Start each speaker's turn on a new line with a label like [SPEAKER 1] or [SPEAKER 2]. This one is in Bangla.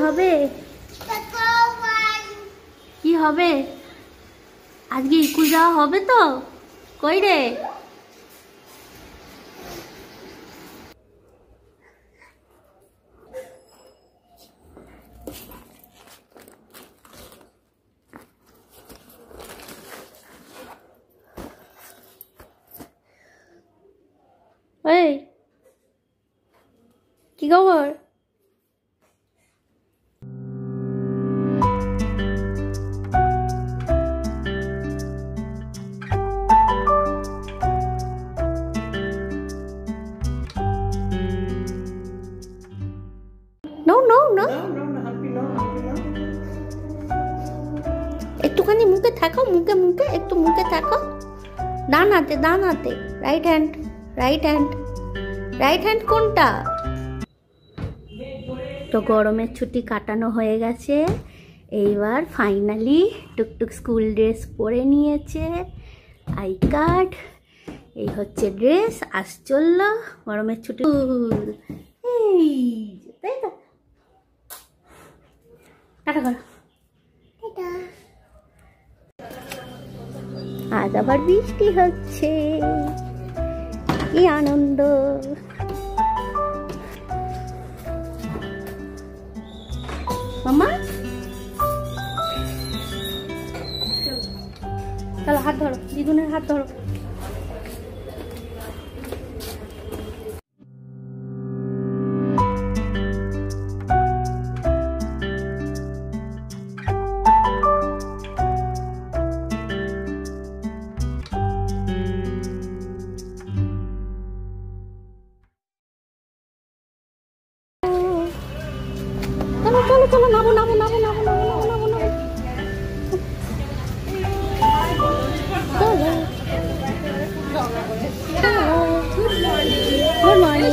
[SPEAKER 1] হবে কি হবে আজকে স্কুল যাওয়া হবে তো কই রে এই কি খবর नो नो नो একটুখানি মুখে থাকো মুখে মুখে একটু মুখে থাকো ডানাতে ডানাতে রাইট হ্যান্ড রাইট হ্যান্ড কোনটা তো গরমের ছুটি কাটানো হয়ে গেছে এইবার ফাইনালি টুকটুক স্কুল ড্রেস পরে নিয়েছে আই কার্ড এই হচ্ছে ড্রেস আজ চললো গরমের ছুটি এই তাই তো টাটা করো আজ আবার বৃষ্টি হচ্ছে কি আনন্দ মামা চলো হাত ধরো দিদুনের হাত ধরো চলো চলো নামো নামো নামো নামো নামো নামো নামো গুড মর্নিং